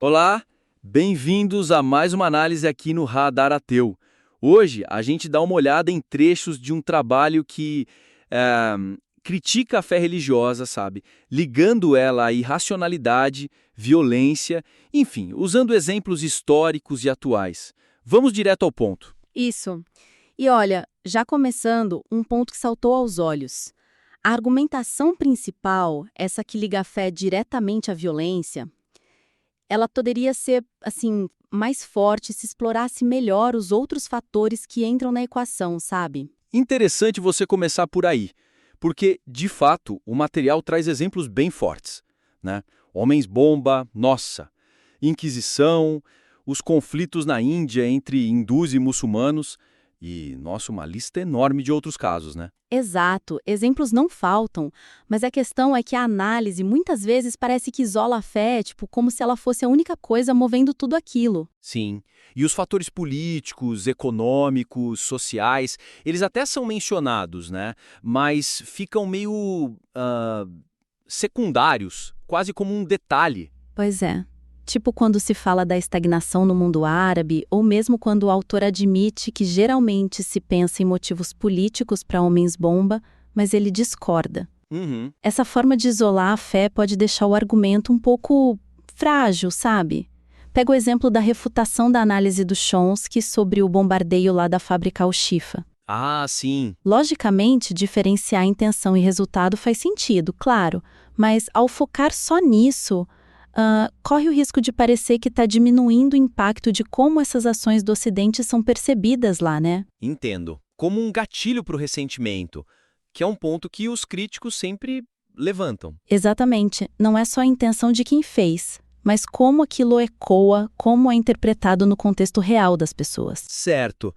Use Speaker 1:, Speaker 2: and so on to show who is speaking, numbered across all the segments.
Speaker 1: Olá, bem-vindos a mais uma análise aqui no Radar Ateu. Hoje a gente dá uma olhada em trechos de um trabalho que eh, critica a fé religiosa, sabe? Ligando ela à irracionalidade, violência, enfim, usando exemplos históricos e atuais. Vamos direto ao ponto.
Speaker 2: Isso. E olha, já começando, um ponto que saltou aos olhos. A argumentação principal, essa que liga a fé diretamente à violência, ela poderia ser, assim, mais forte se explorasse melhor os outros fatores que entram na equação, sabe?
Speaker 1: Interessante você começar por aí, porque, de fato, o material traz exemplos bem fortes, né? Homens-bomba, nossa, Inquisição, os conflitos na Índia entre hindus e muçulmanos e, nossa, uma lista enorme de outros casos, né?
Speaker 2: Exato, exemplos não faltam, mas a questão é que a análise muitas vezes parece que isola a fé, tipo, como se ela fosse a única coisa movendo tudo aquilo.
Speaker 1: Sim. E os fatores políticos, econômicos, sociais, eles até são mencionados, né? Mas ficam meio secundários, quase como um detalhe.
Speaker 2: Pois é. Tipo quando se fala da estagnação no mundo árabe, ou mesmo quando o autor admite que geralmente se pensa em motivos políticos para homens-bomba, mas ele discorda.
Speaker 1: Uhum.
Speaker 2: Essa forma de isolar a fé pode deixar o argumento um pouco frágil, sabe? Pega o exemplo da refutação da análise do Chomsky sobre o bombardeio lá da fábrica Al-Shifa.
Speaker 1: Ah, sim.
Speaker 2: Logicamente, diferenciar intenção e resultado faz sentido, claro, mas ao focar só nisso, corre o risco de parecer que está diminuindo o impacto de como essas ações do Ocidente são percebidas lá, né?
Speaker 1: Entendo. Como um gatilho para o ressentimento, que é um ponto que os críticos sempre levantam.
Speaker 2: Exatamente. Não é só a intenção de quem fez, mas como aquilo ecoa, como é interpretado no contexto real das pessoas.
Speaker 1: Certo.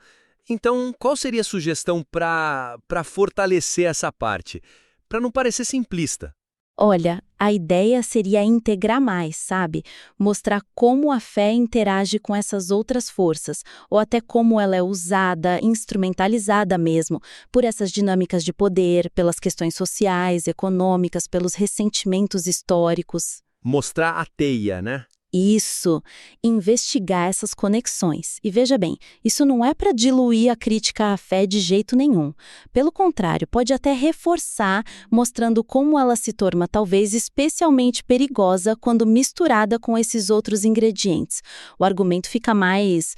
Speaker 1: Então, qual seria a sugestão para fortalecer essa parte? Para não parecer simplista.
Speaker 2: Olha, a ideia seria integrar mais, sabe? Mostrar como a fé interage com essas outras forças, ou até como ela é usada, instrumentalizada mesmo, por essas dinâmicas de poder, pelas questões sociais, econômicas, pelos ressentimentos históricos.
Speaker 1: Mostrar a teia, né?
Speaker 2: Isso, investigar essas conexões. E veja bem, isso não é para diluir a crítica à fé de jeito nenhum. Pelo contrário, pode até reforçar, mostrando como ela se torna talvez especialmente perigosa quando misturada com esses outros ingredientes. O argumento fica mais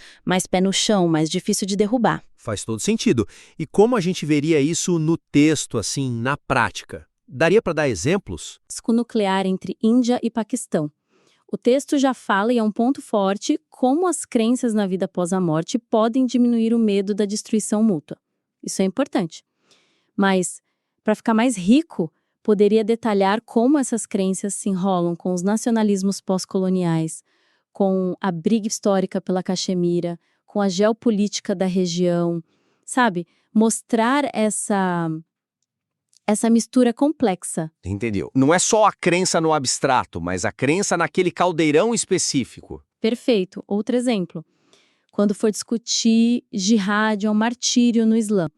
Speaker 2: pé no chão, mais difícil de derrubar.
Speaker 1: Faz todo sentido. E como a gente veria isso no texto, assim, na prática? Daria para dar exemplos?
Speaker 2: Risco nuclear entre Índia e Paquistão. O texto já fala, e é um ponto forte, como as crenças na vida após a morte podem diminuir o medo da destruição mútua. Isso é importante. Mas, para ficar mais rico, poderia detalhar como essas crenças se enrolam com os nacionalismos pós-coloniais, com a briga histórica pela Caxemira, com a geopolítica da região, sabe? Mostrar essa mistura complexa.
Speaker 1: Entendeu? Não é só a crença no abstrato, mas a crença naquele caldeirão específico.
Speaker 2: Perfeito. Outro exemplo. Quando for discutir jihad ou martírio no Islã.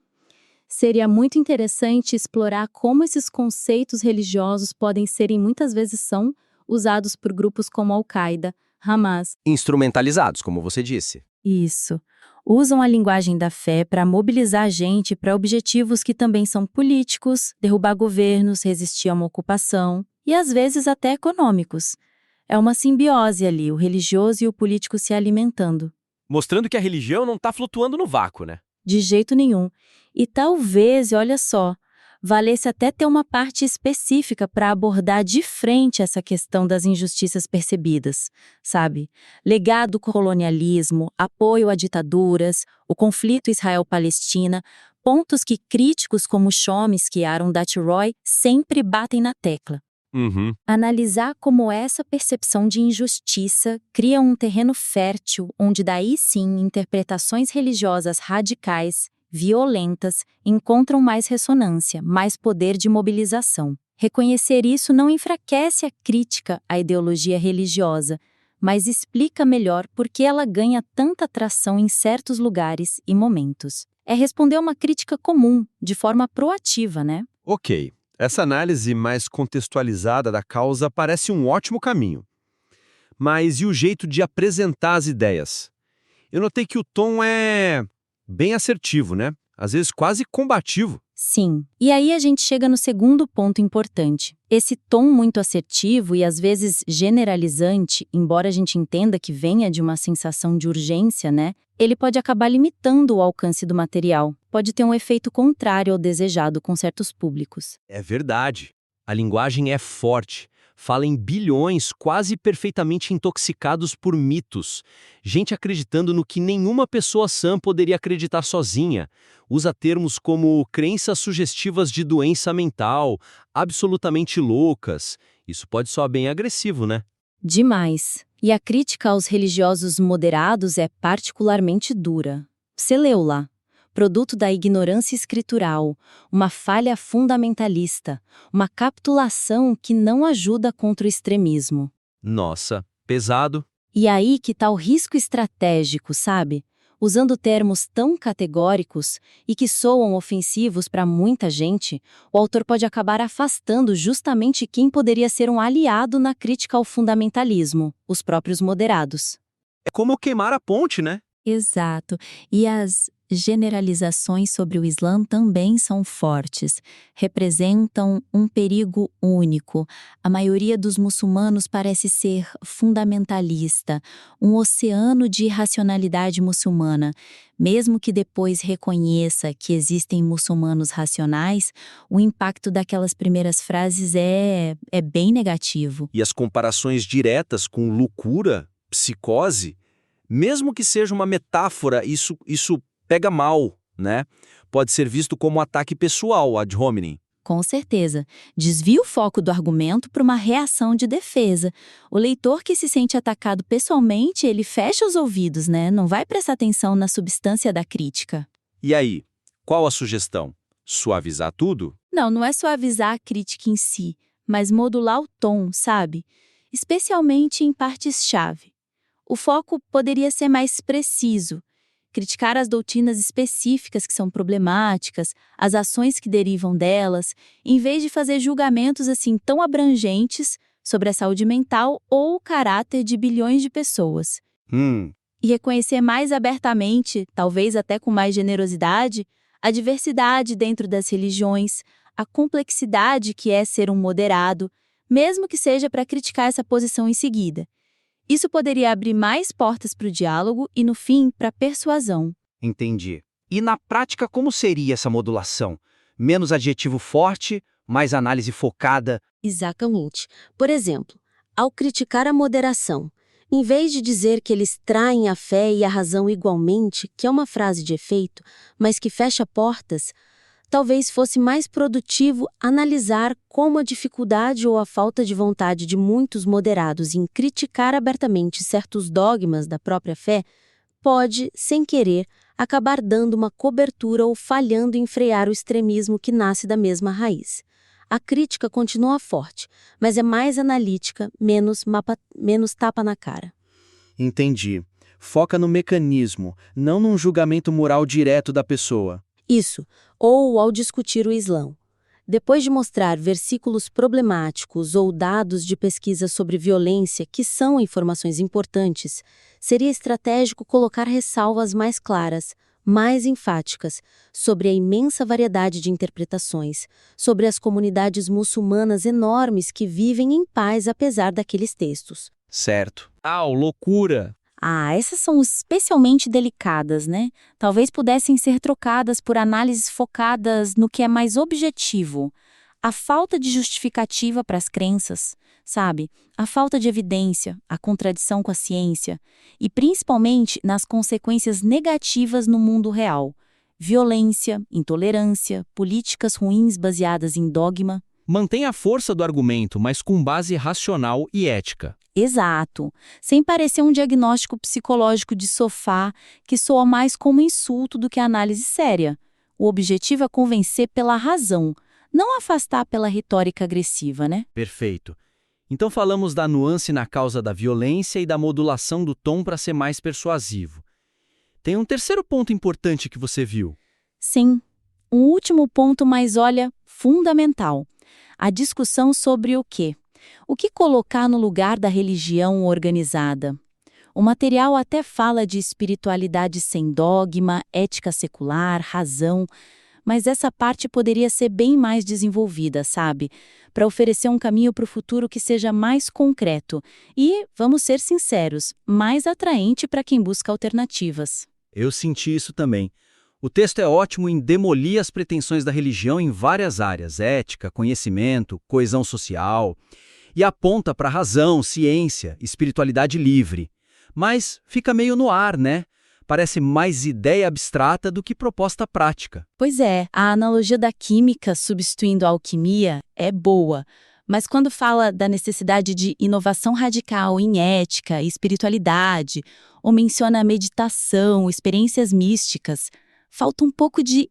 Speaker 2: Seria muito interessante explorar como esses conceitos religiosos podem ser e muitas vezes são usados por grupos como Al-Qaeda, Hamas.
Speaker 1: Instrumentalizados, como você disse.
Speaker 2: Isso. Usam a linguagem da fé para mobilizar a gente para objetivos que também são políticos, derrubar governos, resistir a uma ocupação e às vezes até econômicos. É uma simbiose ali, o religioso e o político se alimentando.
Speaker 1: Mostrando que a religião não está flutuando no vácuo, né?
Speaker 2: De jeito nenhum. E talvez, olha só, valesse até ter uma parte específica para abordar de frente essa questão das injustiças percebidas, sabe? Legado do colonialismo, apoio a ditaduras, o conflito Israel-Palestina, pontos que críticos como Chomsky e Aaron Roy sempre batem na tecla.
Speaker 1: Uhum.
Speaker 2: Analisar como essa percepção de injustiça cria um terreno fértil onde daí sim interpretações religiosas radicais, violentas, encontram mais ressonância, mais poder de mobilização. Reconhecer isso não enfraquece a crítica à ideologia religiosa, mas explica melhor por que ela ganha tanta atração em certos lugares e momentos. É responder a uma crítica comum, de forma proativa, né?
Speaker 3: Ok, essa análise mais contextualizada da causa parece um ótimo caminho. Mas e o jeito de apresentar as ideias? Eu notei que o tom é bem assertivo, né? Às vezes quase combativo.
Speaker 2: Sim. E aí a gente chega no segundo ponto importante. Esse tom muito assertivo e às vezes generalizante, embora a gente entenda que venha de uma sensação de urgência, né? Ele pode acabar limitando o alcance do material. Pode ter um efeito contrário ao desejado com certos públicos.
Speaker 3: É verdade. A linguagem é forte. Fala em bilhões quase perfeitamente intoxicados por mitos. Gente acreditando no que nenhuma pessoa sã poderia acreditar sozinha. Usa termos como crenças sugestivas de doença mental, absolutamente loucas. Isso pode soar bem agressivo, né?
Speaker 2: Demais. E a crítica aos religiosos moderados é particularmente dura. Você leu lá. Produto da ignorância escritural, uma falha fundamentalista, uma capitulação que não ajuda contra o extremismo.
Speaker 3: Nossa, pesado.
Speaker 2: E aí que tá o risco estratégico, sabe? Usando termos tão categóricos e que soam ofensivos para muita gente, o autor pode acabar afastando justamente quem poderia ser um aliado na crítica ao fundamentalismo, os próprios moderados.
Speaker 3: É como queimar a ponte, né?
Speaker 2: Exato. E as generalizações sobre o Islã também são fortes. Representam um perigo único. A maioria dos muçulmanos parece ser fundamentalista, um oceano de irracionalidade muçulmana. Mesmo que depois reconheça que existem muçulmanos racionais, o impacto daquelas primeiras frases é bem negativo.
Speaker 3: E as comparações diretas com loucura, psicose, mesmo que seja uma metáfora, isso pega mal, né? Pode ser visto como ataque pessoal ad hominem.
Speaker 2: Com certeza. Desvia o foco do argumento para uma reação de defesa. O leitor que se sente atacado pessoalmente, ele fecha os ouvidos, né? Não vai prestar atenção na substância da crítica.
Speaker 3: E aí, qual a sugestão? Suavizar tudo?
Speaker 2: Não é suavizar a crítica em si, mas modular o tom, sabe? Especialmente em partes-chave. O foco poderia ser mais preciso. Criticar as doutrinas específicas que são problemáticas, as ações que derivam delas, em vez de fazer julgamentos assim tão abrangentes sobre a saúde mental ou o caráter de bilhões de pessoas. E reconhecer mais abertamente, talvez até com mais generosidade, a diversidade dentro das religiões, a complexidade que é ser um moderado, mesmo que seja para criticar essa posição em seguida. Isso poderia abrir mais portas para o diálogo e, no fim, para a persuasão.
Speaker 4: Entendi. E na prática, como seria essa modulação? Menos adjetivo forte, mais análise focada?
Speaker 5: Exatamente. Por exemplo, ao criticar a moderação, em vez de dizer que eles traem a fé e a razão igualmente, que é uma frase de efeito, mas que fecha portas, talvez fosse mais produtivo analisar como a dificuldade ou a falta de vontade de muitos moderados em criticar abertamente certos dogmas da própria fé pode, sem querer, acabar dando uma cobertura ou falhando em frear o extremismo que nasce da mesma raiz. A crítica continua forte, mas é mais analítica, menos tapa na cara.
Speaker 1: Entendi. Foca no mecanismo, não num julgamento moral direto da pessoa.
Speaker 5: Isso, ou ao discutir o Islã. Depois de mostrar versículos problemáticos ou dados de pesquisa sobre violência, que são informações importantes, seria estratégico colocar ressalvas mais claras, mais enfáticas, sobre a imensa variedade de interpretações, sobre as comunidades muçulmanas enormes que vivem em paz apesar daqueles textos.
Speaker 1: Certo.
Speaker 3: Loucura!
Speaker 2: Essas são especialmente delicadas, né? Talvez pudessem ser trocadas por análises focadas no que é mais objetivo. A falta de justificativa para as crenças, sabe? A falta de evidência, a contradição com a ciência. E principalmente nas consequências negativas no mundo real. Violência, intolerância, políticas ruins baseadas em dogma.
Speaker 3: Mantém a força do argumento, mas com base racional e ética.
Speaker 2: Exato. Sem parecer um diagnóstico psicológico de sofá que soa mais como insulto do que análise séria. O objetivo é convencer pela razão, não afastar pela retórica agressiva, né?
Speaker 1: Perfeito. Então falamos da nuance na causa da violência e da modulação do tom para ser mais persuasivo. Tem um terceiro ponto importante que você viu.
Speaker 2: Sim. Um último ponto, mas olha, fundamental. A discussão sobre o quê? O que colocar no lugar da religião organizada? O material até fala de espiritualidade sem dogma, ética secular, razão, mas essa parte poderia ser bem mais desenvolvida, sabe? Para oferecer um caminho para o futuro que seja mais concreto e, vamos ser sinceros, mais atraente para quem busca alternativas.
Speaker 4: Eu senti isso também. O texto é ótimo em demolir as pretensões da religião em várias áreas, ética, conhecimento, coesão social, e aponta para razão, ciência, espiritualidade livre. Mas fica meio no ar, né? Parece mais ideia abstrata do que proposta prática.
Speaker 2: Pois é, a analogia da química substituindo a alquimia é boa, mas quando fala da necessidade de inovação radical em ética e espiritualidade, ou menciona meditação, experiências místicas, falta um pouco de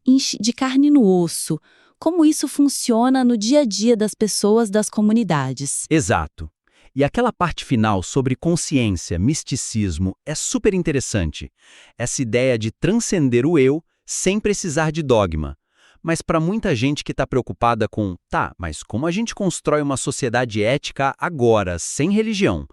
Speaker 2: carne no osso. Como isso funciona no dia a dia das pessoas das comunidades.
Speaker 4: Exato. E aquela parte final sobre consciência, misticismo, é super interessante. Essa ideia de transcender o eu sem precisar de dogma. Mas para muita gente que está preocupada com, mas como a gente constrói uma sociedade ética agora, sem religião?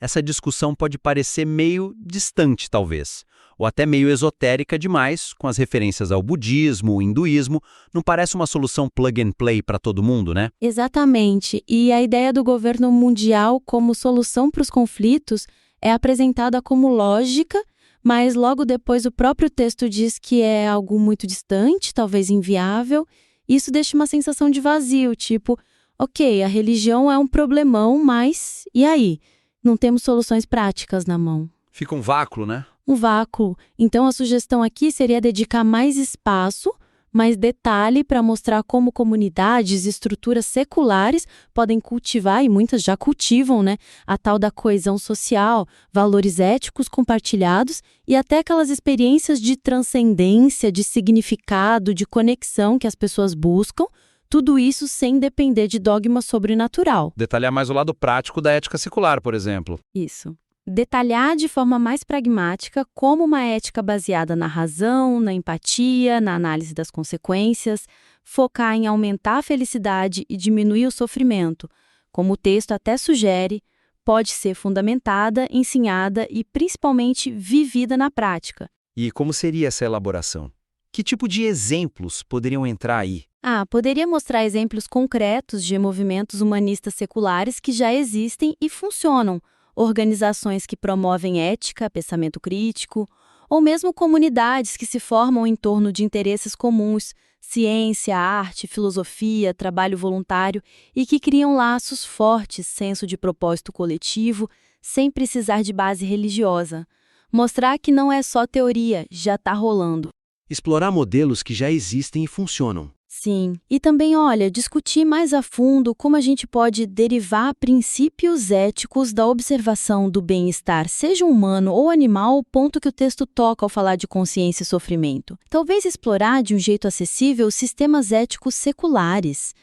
Speaker 4: Essa discussão pode parecer meio distante, talvez. Ou até meio esotérica demais, com as referências ao budismo, o hinduísmo. Não parece uma solução plug and play para todo mundo, né?
Speaker 5: Exatamente. E a ideia do governo mundial como solução para os conflitos é apresentada como lógica, mas logo depois o próprio texto diz que é algo muito distante, talvez inviável. Isso deixa uma sensação de vazio, tipo, ok, a religião é um problemão, mas e aí? Não temos soluções práticas na mão.
Speaker 4: Fica um vácuo, né?
Speaker 5: Um vácuo. Então, a sugestão aqui seria dedicar mais espaço, mais detalhe para mostrar como comunidades e estruturas seculares podem cultivar, e muitas já cultivam, né, a tal da coesão social, valores éticos compartilhados e até aquelas experiências de transcendência, de significado, de conexão que as pessoas buscam, tudo isso sem depender de dogma sobrenatural.
Speaker 4: Detalhar mais o lado prático da ética secular, por exemplo.
Speaker 5: Isso. Detalhar de forma mais pragmática como uma ética baseada na razão, na empatia, na análise das consequências, focar em aumentar a felicidade e diminuir o sofrimento, como o texto até sugere, pode ser fundamentada, ensinada e principalmente vivida na prática.
Speaker 4: E como seria essa elaboração? Que tipo de exemplos poderiam entrar aí?
Speaker 5: Poderia mostrar exemplos concretos de movimentos humanistas seculares que já existem e funcionam, organizações que promovem ética, pensamento crítico, ou mesmo comunidades que se formam em torno de interesses comuns, ciência, arte, filosofia, trabalho voluntário e que criam laços fortes, senso de propósito coletivo, sem precisar de base religiosa. Mostrar que não é só teoria, já está rolando.
Speaker 3: Explorar modelos que já existem e funcionam.
Speaker 5: Sim. E também, discutir mais a fundo como a gente pode derivar princípios éticos da observação do bem-estar, seja humano ou animal, o ponto que o texto toca ao falar de consciência e sofrimento. Talvez explorar de um jeito acessível sistemas éticos seculares.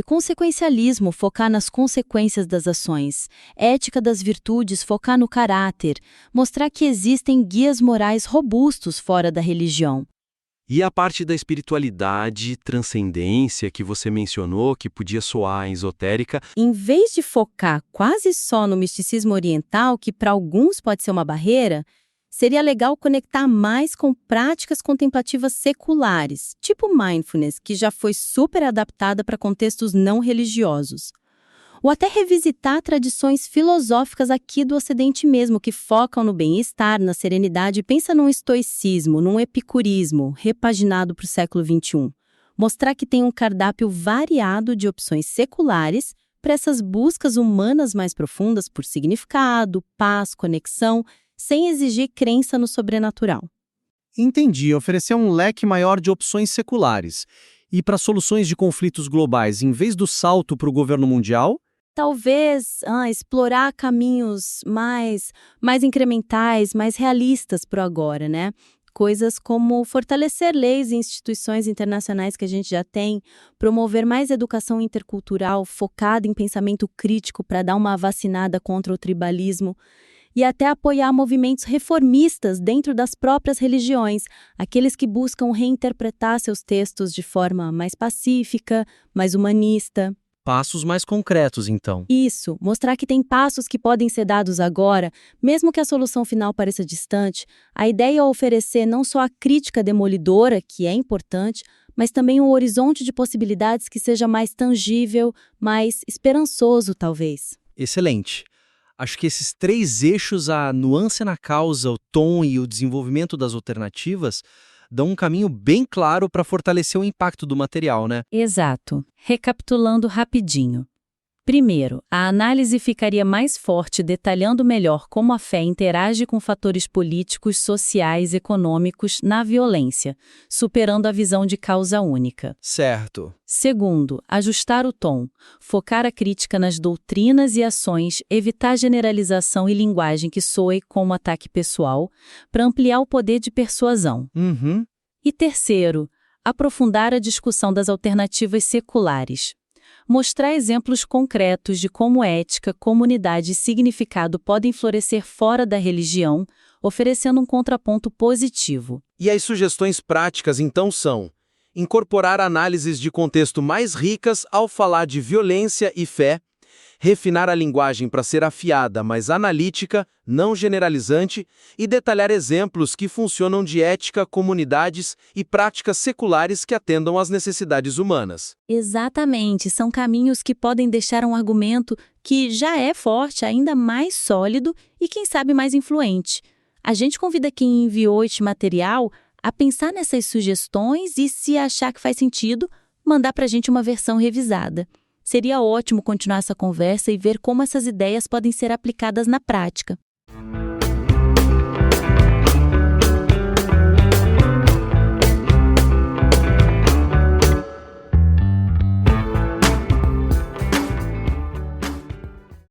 Speaker 5: Consequencialismo, focar nas consequências das ações. Ética das virtudes, focar no caráter. Mostrar que existem guias morais robustos fora da religião.
Speaker 3: E a parte da espiritualidade, transcendência que você mencionou, que podia soar esotérica.
Speaker 5: Em vez de focar quase só no misticismo oriental, que para alguns pode ser uma barreira, seria legal conectar mais com práticas contemplativas seculares, tipo mindfulness, que já foi super adaptada para contextos não religiosos. Ou até revisitar tradições filosóficas aqui do Ocidente mesmo, que focam no bem-estar, na serenidade. Pensa num estoicismo, num epicurismo, repaginado para o século XXI. Mostrar que tem um cardápio variado de opções seculares para essas buscas humanas mais profundas por significado, paz, conexão, sem exigir crença no sobrenatural.
Speaker 6: Entendi, oferecer um leque maior de opções seculares. E para soluções de conflitos globais, em vez do salto para o governo mundial?
Speaker 5: Talvez explorar caminhos mais incrementais, mais realistas por agora, né? Coisas como fortalecer leis e instituições internacionais que a gente já tem, promover mais educação intercultural focada em pensamento crítico para dar uma vacinada contra o tribalismo e até apoiar movimentos reformistas dentro das próprias religiões, aqueles que buscam reinterpretar seus textos de forma mais pacífica, mais humanista.
Speaker 6: Passos mais concretos, então.
Speaker 2: Isso, mostrar que tem passos que podem ser dados agora, mesmo que a solução final pareça distante. A ideia é oferecer não só a crítica demolidora, que é importante, mas também um horizonte de possibilidades que seja mais tangível, mais esperançoso, talvez.
Speaker 6: Excelente. Acho que esses 3 eixos, a nuance na causa, o tom e o desenvolvimento das alternativas, dão um caminho bem claro para fortalecer o impacto do material, né?
Speaker 2: Exato. Recapitulando rapidinho. Primeiro, a análise ficaria mais forte detalhando melhor como a fé interage com fatores políticos, sociais, econômicos na violência, superando a visão de causa única.
Speaker 6: Certo.
Speaker 2: Segundo, ajustar o tom, focar a crítica nas doutrinas e ações, evitar generalização e linguagem que soe como ataque pessoal, para ampliar o poder de persuasão.
Speaker 6: Uhum.
Speaker 2: E terceiro, aprofundar a discussão das alternativas seculares. Mostrar exemplos concretos de como ética, comunidade e significado podem florescer fora da religião, oferecendo um contraponto positivo.
Speaker 7: E as sugestões práticas, então, são incorporar análises de contexto mais ricas ao falar de violência e fé, refinar a linguagem para ser afiada, mas analítica, não generalizante, e detalhar exemplos que funcionam de ética, comunidades e práticas seculares que atendam às necessidades humanas.
Speaker 2: Exatamente, são caminhos que podem deixar um argumento que já é forte ainda mais sólido e, quem sabe, mais influente. A gente convida quem enviou este material a pensar nessas sugestões e, se achar que faz sentido, mandar para a gente uma versão revisada. Seria ótimo continuar essa conversa e ver como essas ideias podem ser aplicadas na prática.